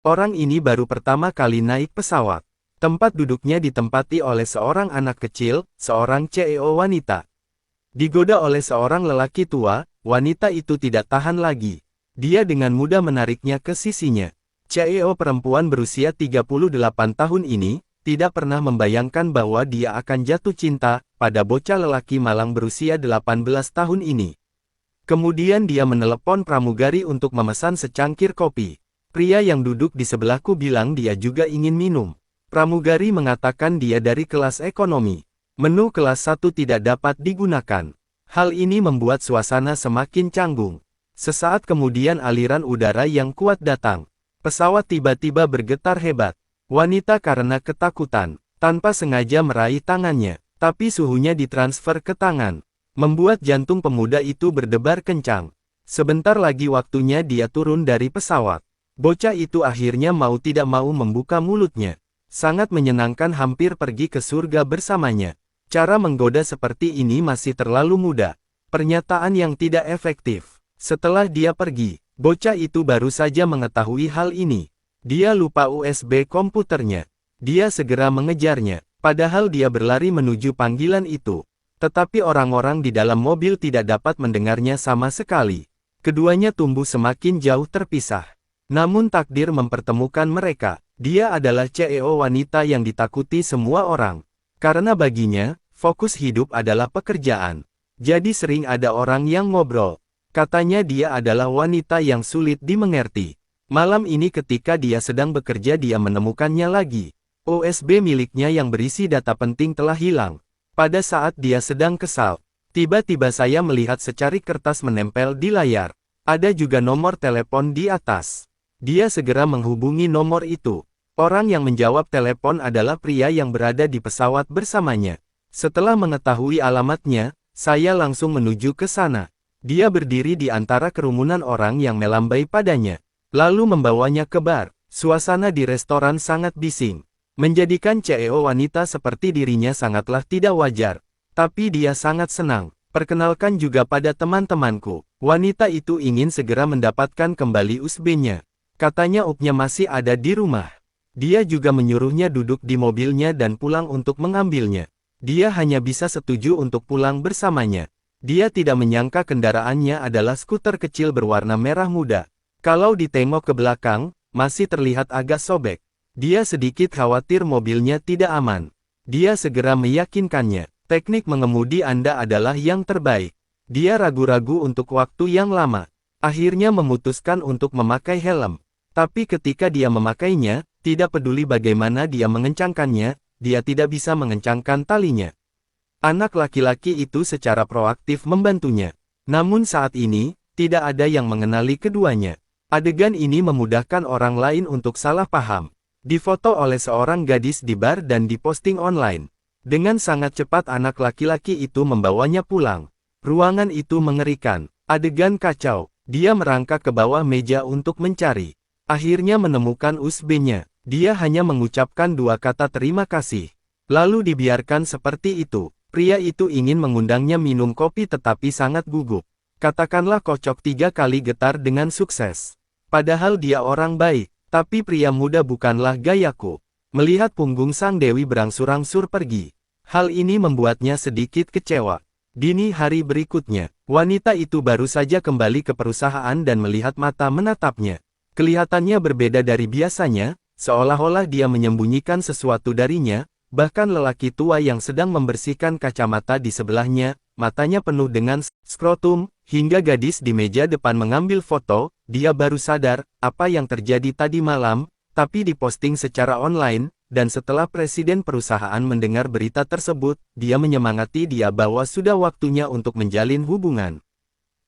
Orang ini baru pertama kali naik pesawat. Tempat duduknya ditempati oleh seorang anak kecil, seorang CEO wanita. Digoda oleh seorang lelaki tua, wanita itu tidak tahan lagi. Dia dengan mudah menariknya ke sisinya. CEO perempuan berusia 38 tahun ini, tidak pernah membayangkan bahwa dia akan jatuh cinta pada bocah lelaki malang berusia 18 tahun ini. Kemudian dia menelepon pramugari untuk memesan secangkir kopi. Pria yang duduk di sebelahku bilang dia juga ingin minum. Pramugari mengatakan dia dari kelas ekonomi. Menu kelas 1 tidak dapat digunakan. Hal ini membuat suasana semakin canggung. Sesaat kemudian aliran udara yang kuat datang. Pesawat tiba-tiba bergetar hebat. Wanita karena ketakutan, tanpa sengaja meraih tangannya, tapi suhunya ditransfer ke tangan. Membuat jantung pemuda itu berdebar kencang. Sebentar lagi waktunya dia turun dari pesawat. Bocah itu akhirnya mau tidak mau membuka mulutnya. Sangat menyenangkan hampir pergi ke surga bersamanya. Cara menggoda seperti ini masih terlalu mudah. Pernyataan yang tidak efektif. Setelah dia pergi, bocah itu baru saja mengetahui hal ini. Dia lupa USB komputernya. Dia segera mengejarnya, padahal dia berlari menuju panggilan itu. Tetapi orang-orang di dalam mobil tidak dapat mendengarnya sama sekali. Keduanya tumbuh semakin jauh terpisah. Namun takdir mempertemukan mereka. Dia adalah CEO wanita yang ditakuti semua orang. Karena baginya, fokus hidup adalah pekerjaan. Jadi sering ada orang yang ngobrol. Katanya dia adalah wanita yang sulit dimengerti. Malam ini ketika dia sedang bekerja dia menemukannya lagi. USB miliknya yang berisi data penting telah hilang. Pada saat dia sedang kesal, tiba-tiba saya melihat secari kertas menempel di layar. Ada juga nomor telepon di atas. Dia segera menghubungi nomor itu. Orang yang menjawab telepon adalah pria yang berada di pesawat bersamanya. Setelah mengetahui alamatnya, saya langsung menuju ke sana. Dia berdiri di antara kerumunan orang yang melambai padanya. Lalu membawanya ke bar. Suasana di restoran sangat bising. Menjadikan CEO wanita seperti dirinya sangatlah tidak wajar. Tapi dia sangat senang. Perkenalkan juga pada teman-temanku. Wanita itu ingin segera mendapatkan kembali USB-nya. Katanya upnya masih ada di rumah. Dia juga menyuruhnya duduk di mobilnya dan pulang untuk mengambilnya. Dia hanya bisa setuju untuk pulang bersamanya. Dia tidak menyangka kendaraannya adalah skuter kecil berwarna merah muda. Kalau ditengok ke belakang, masih terlihat agak sobek. Dia sedikit khawatir mobilnya tidak aman. Dia segera meyakinkannya, teknik mengemudi Anda adalah yang terbaik. Dia ragu-ragu untuk waktu yang lama. Akhirnya memutuskan untuk memakai helm. Tapi ketika dia memakainya, tidak peduli bagaimana dia mengencangkannya, dia tidak bisa mengencangkan talinya. Anak laki-laki itu secara proaktif membantunya. Namun saat ini, tidak ada yang mengenali keduanya. Adegan ini memudahkan orang lain untuk salah paham. Difoto oleh seorang gadis di bar dan diposting online. Dengan sangat cepat anak laki-laki itu membawanya pulang. Ruangan itu mengerikan. Adegan kacau. Dia merangkak ke bawah meja untuk mencari. Akhirnya menemukan USB-nya. Dia hanya mengucapkan 2 kata terima kasih. Lalu dibiarkan seperti itu. Pria itu ingin mengundangnya minum kopi tetapi sangat gugup. Katakanlah kocok 3 kali getar dengan sukses. Padahal dia orang baik, tapi pria muda bukanlah gayaku. Melihat punggung sang dewi berangsur-angsur pergi. Hal ini membuatnya sedikit kecewa. Dini hari berikutnya, wanita itu baru saja kembali ke perusahaan dan melihat mata menatapnya. Kelihatannya berbeda dari biasanya, seolah-olah dia menyembunyikan sesuatu darinya, bahkan lelaki tua yang sedang membersihkan kacamata di sebelahnya, matanya penuh dengan skrotum, hingga gadis di meja depan mengambil foto, dia baru sadar, apa yang terjadi tadi malam, tapi diposting secara online, dan setelah presiden perusahaan mendengar berita tersebut, dia menyemangati dia bahwa sudah waktunya untuk menjalin hubungan.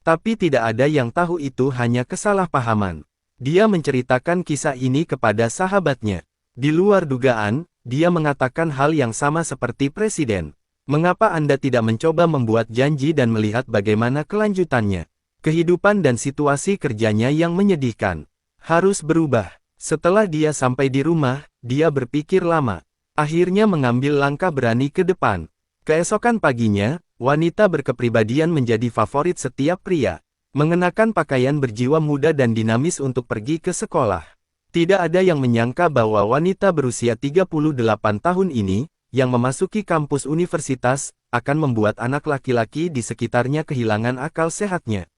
Tapi tidak ada yang tahu itu hanya kesalahpahaman. Dia menceritakan kisah ini kepada sahabatnya. Di luar dugaan, dia mengatakan hal yang sama seperti presiden. Mengapa Anda tidak mencoba membuat janji dan melihat bagaimana kelanjutannya? Kehidupan dan situasi kerjanya yang menyedihkan. Harus berubah. Setelah dia sampai di rumah, dia berpikir lama. Akhirnya mengambil langkah berani ke depan. Keesokan paginya, wanita berkepribadian menjadi favorit setiap pria. Mengenakan pakaian berjiwa muda dan dinamis untuk pergi ke sekolah. Tidak ada yang menyangka bahwa wanita berusia 38 tahun ini, yang memasuki kampus universitas, akan membuat anak laki-laki di sekitarnya kehilangan akal sehatnya.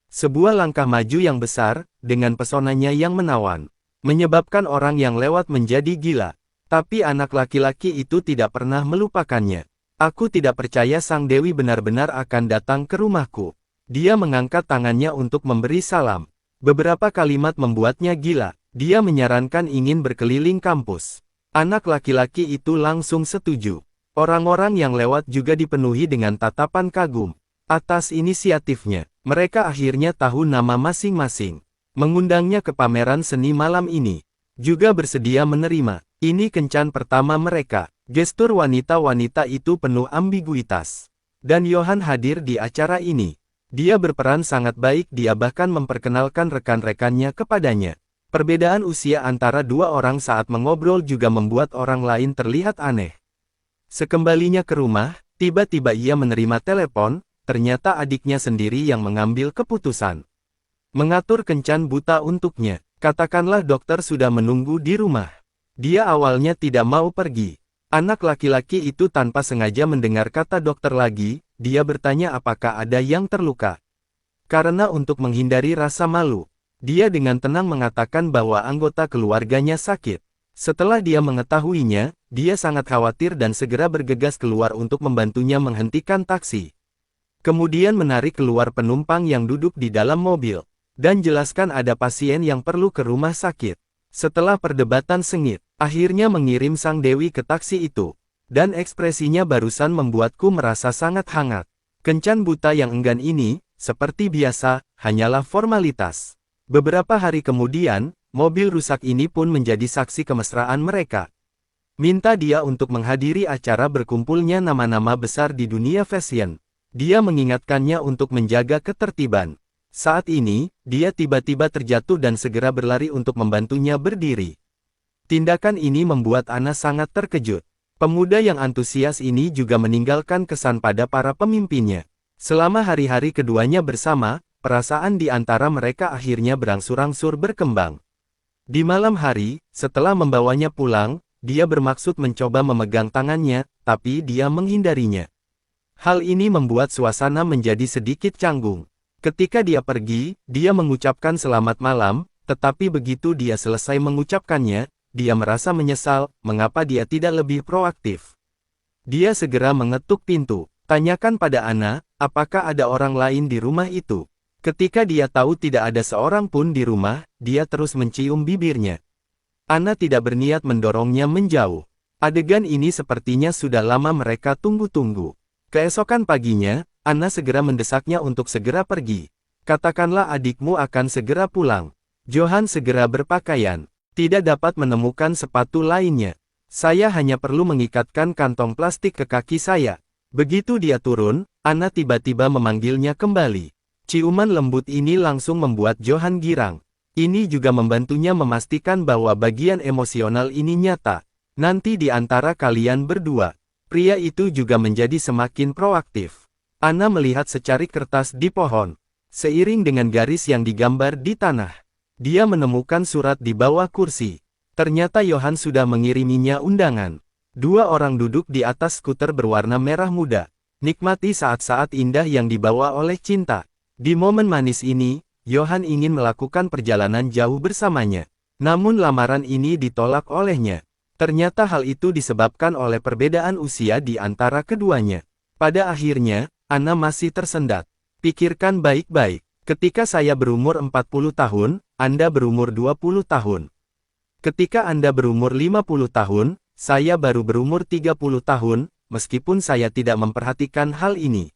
Sebuah langkah maju yang besar, dengan pesonanya yang menawan, menyebabkan orang yang lewat menjadi gila. Tapi anak laki-laki itu tidak pernah melupakannya. Aku tidak percaya Sang Dewi benar-benar akan datang ke rumahku. Dia mengangkat tangannya untuk memberi salam. Beberapa kalimat membuatnya gila. Dia menyarankan ingin berkeliling kampus. Anak laki-laki itu langsung setuju. Orang-orang yang lewat juga dipenuhi dengan tatapan kagum. Atas inisiatifnya, mereka akhirnya tahu nama masing-masing. Mengundangnya ke pameran seni malam ini. Juga bersedia menerima. Ini kencan pertama mereka. Gestur wanita-wanita itu penuh ambiguitas. Dan Johan hadir di acara ini. Dia berperan sangat baik, dia bahkan memperkenalkan rekan-rekannya kepadanya. Perbedaan usia antara dua orang saat mengobrol juga membuat orang lain terlihat aneh. Sekembalinya ke rumah, tiba-tiba ia menerima telepon, ternyata adiknya sendiri yang mengambil keputusan. Mengatur kencan buta untuknya. Katakanlah dokter sudah menunggu di rumah. Dia awalnya tidak mau pergi. Anak laki-laki itu tanpa sengaja mendengar kata dokter lagi, dia bertanya apakah ada yang terluka. Karena untuk menghindari rasa malu, dia dengan tenang mengatakan bahwa anggota keluarganya sakit. Setelah dia mengetahuinya, dia sangat khawatir dan segera bergegas keluar untuk membantunya menghentikan taksi. Kemudian menarik keluar penumpang yang duduk di dalam mobil, dan jelaskan ada pasien yang perlu ke rumah sakit. Setelah perdebatan sengit, akhirnya mengirim Sang Dewi ke taksi itu. Dan ekspresinya barusan membuatku merasa sangat hangat. Kencan buta yang enggan ini, seperti biasa, hanyalah formalitas. Beberapa hari kemudian, mobil rusak ini pun menjadi saksi kemesraan mereka. Minta dia untuk menghadiri acara berkumpulnya nama-nama besar di dunia fashion. Dia mengingatkannya untuk menjaga ketertiban. Saat ini, dia tiba-tiba terjatuh dan segera berlari untuk membantunya berdiri. Tindakan ini membuat Anna sangat terkejut. Pemuda yang antusias ini juga meninggalkan kesan pada para pemimpinnya. Selama hari-hari keduanya bersama, perasaan di antara mereka akhirnya berangsur-angsur berkembang. Di malam hari, setelah membawanya pulang, dia bermaksud mencoba memegang tangannya, tapi dia menghindarinya. Hal ini membuat suasana menjadi sedikit canggung. Ketika dia pergi, dia mengucapkan selamat malam, tetapi begitu dia selesai mengucapkannya, dia merasa menyesal, mengapa dia tidak lebih proaktif. Dia segera mengetuk pintu. Tanyakan pada Anna, apakah ada orang lain di rumah itu. Ketika dia tahu tidak ada seorang pun di rumah, dia terus mencium bibirnya. Anna tidak berniat mendorongnya menjauh. Adegan ini sepertinya sudah lama mereka tunggu-tunggu. Keesokan paginya, Anna segera mendesaknya untuk segera pergi. Katakanlah adikmu akan segera pulang. Johan segera berpakaian. Tidak dapat menemukan sepatu lainnya. Saya hanya perlu mengikatkan kantong plastik ke kaki saya. Begitu dia turun, Anna tiba-tiba memanggilnya kembali. Ciuman lembut ini langsung membuat Johan girang. Ini juga membantunya memastikan bahwa bagian emosional ini nyata. Nanti di antara kalian berdua, pria itu juga menjadi semakin proaktif. Anna melihat secari kertas di pohon. Seiring dengan garis yang digambar di tanah, dia menemukan surat di bawah kursi. Ternyata Johan sudah mengiriminya undangan. Dua orang duduk di atas skuter berwarna merah muda. Nikmati saat-saat indah yang dibawa oleh cinta. Di momen manis ini, Johan ingin melakukan perjalanan jauh bersamanya. Namun lamaran ini ditolak olehnya. Ternyata hal itu disebabkan oleh perbedaan usia di antara keduanya. Pada akhirnya, Anna masih tersendat. Pikirkan baik-baik. Ketika saya berumur 40 tahun, Anda berumur 20 tahun. Ketika Anda berumur 50 tahun, saya baru berumur 30 tahun, meskipun saya tidak memperhatikan hal ini.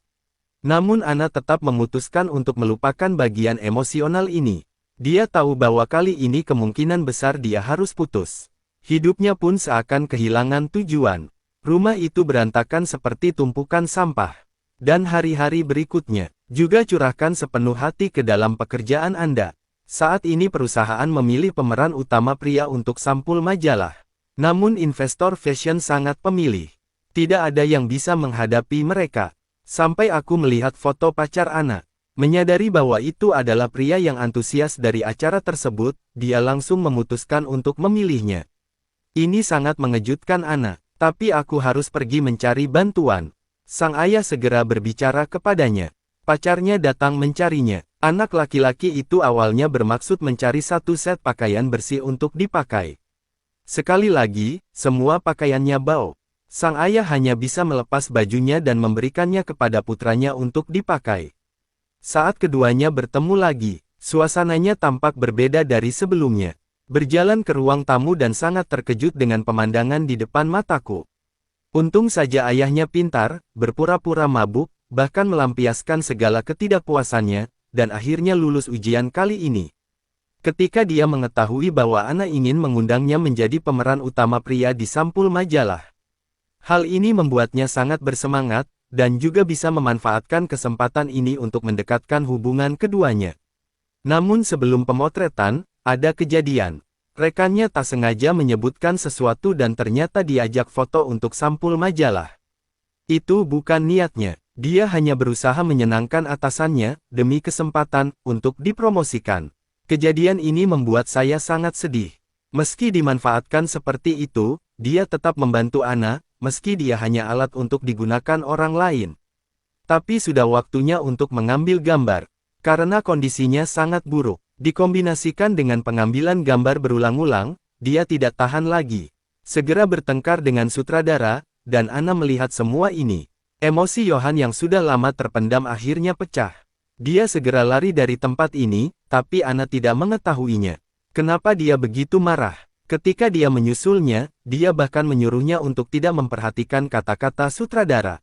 Namun Anna tetap memutuskan untuk melupakan bagian emosional ini. Dia tahu bahwa kali ini kemungkinan besar dia harus putus. Hidupnya pun seakan kehilangan tujuan. Rumah itu berantakan seperti tumpukan sampah. Dan hari-hari berikutnya, juga curahkan sepenuh hati ke dalam pekerjaan Anda. Saat ini perusahaan memilih pemeran utama pria untuk sampul majalah. Namun investor fashion sangat pemilih. Tidak ada yang bisa menghadapi mereka. Sampai aku melihat foto pacar Anna. Menyadari bahwa itu adalah pria yang antusias dari acara tersebut, dia langsung memutuskan untuk memilihnya. Ini sangat mengejutkan Anna, tapi aku harus pergi mencari bantuan. Sang ayah segera berbicara kepadanya. Pacarnya datang mencarinya. Anak laki-laki itu awalnya bermaksud mencari satu set pakaian bersih untuk dipakai. Sekali lagi, semua pakaiannya bau. Sang ayah hanya bisa melepas bajunya dan memberikannya kepada putranya untuk dipakai. Saat keduanya bertemu lagi, suasananya tampak berbeda dari sebelumnya. Berjalan ke ruang tamu dan sangat terkejut dengan pemandangan di depan mataku. Untung saja ayahnya pintar, berpura-pura mabuk, bahkan melampiaskan segala ketidakpuasannya, dan akhirnya lulus ujian kali ini. Ketika dia mengetahui bahwa Anna ingin mengundangnya menjadi pemeran utama pria di sampul majalah. Hal ini membuatnya sangat bersemangat, dan juga bisa memanfaatkan kesempatan ini untuk mendekatkan hubungan keduanya. Namun sebelum pemotretan, ada kejadian. Rekannya tak sengaja menyebutkan sesuatu dan ternyata diajak foto untuk sampul majalah. Itu bukan niatnya, dia hanya berusaha menyenangkan atasannya, demi kesempatan, untuk dipromosikan. Kejadian ini membuat saya sangat sedih. Meski dimanfaatkan seperti itu, dia tetap membantu Anna, meski dia hanya alat untuk digunakan orang lain. Tapi sudah waktunya untuk mengambil gambar. Karena kondisinya sangat buruk, dikombinasikan dengan pengambilan gambar berulang-ulang, dia tidak tahan lagi. Segera bertengkar dengan sutradara, dan Anna melihat semua ini. Emosi Johan yang sudah lama terpendam akhirnya pecah. Dia segera lari dari tempat ini, tapi Anna tidak mengetahuinya. Kenapa dia begitu marah? Ketika dia menyusulnya, dia bahkan menyuruhnya untuk tidak memperhatikan kata-kata sutradara.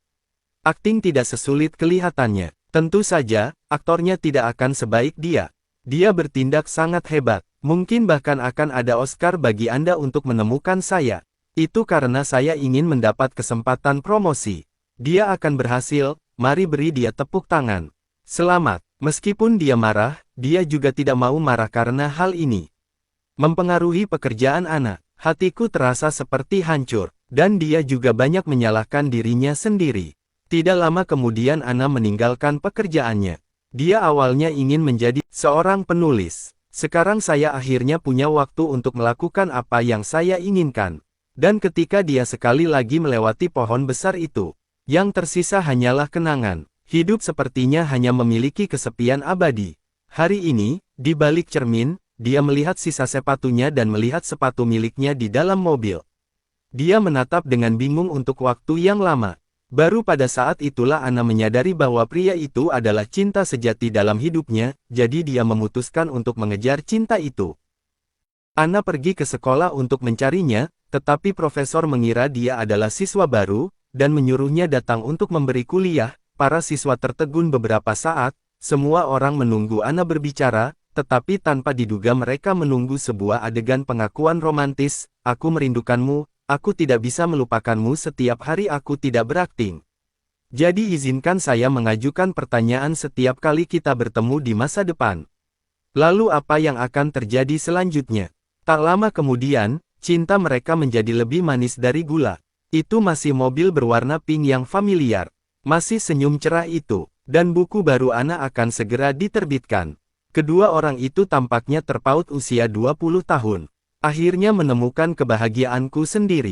Akting tidak sesulit kelihatannya. Tentu saja, aktornya tidak akan sebaik dia. Dia bertindak sangat hebat. Mungkin bahkan akan ada Oscar bagi Anda untuk menemukan saya. Itu karena saya ingin mendapat kesempatan promosi. Dia akan berhasil, mari beri dia tepuk tangan. Selamat. Meskipun dia marah, dia juga tidak mau marah karena hal ini mempengaruhi pekerjaan Anna. Hatiku terasa seperti hancur, dan dia juga banyak menyalahkan dirinya sendiri. Tidak lama kemudian Anna meninggalkan pekerjaannya. Dia awalnya ingin menjadi seorang penulis. Sekarang saya akhirnya punya waktu untuk melakukan apa yang saya inginkan. Dan ketika dia sekali lagi melewati pohon besar itu, yang tersisa hanyalah kenangan. Hidup sepertinya hanya memiliki kesepian abadi. Hari ini, di balik cermin, dia melihat sisa sepatunya dan melihat sepatu miliknya di dalam mobil. Dia menatap dengan bingung untuk waktu yang lama. Baru pada saat itulah Anna menyadari bahwa pria itu adalah cinta sejati dalam hidupnya, jadi dia memutuskan untuk mengejar cinta itu. Anna pergi ke sekolah untuk mencarinya, tetapi profesor mengira dia adalah siswa baru, dan menyuruhnya datang untuk memberi kuliah. Para siswa tertegun beberapa saat, semua orang menunggu Anna berbicara, tetapi tanpa diduga mereka menunggu sebuah adegan pengakuan romantis, aku merindukanmu, aku tidak bisa melupakanmu setiap hari aku tidak berakting. Jadi izinkan saya mengajukan pertanyaan setiap kali kita bertemu di masa depan. Lalu apa yang akan terjadi selanjutnya? Tak lama kemudian, cinta mereka menjadi lebih manis dari gula. Itu masih mobil berwarna pink yang familiar. Masih senyum cerah itu, dan buku baru Anna akan segera diterbitkan. Kedua orang itu tampaknya terpaut usia 20 tahun. Akhirnya menemukan kebahagiaanku sendiri.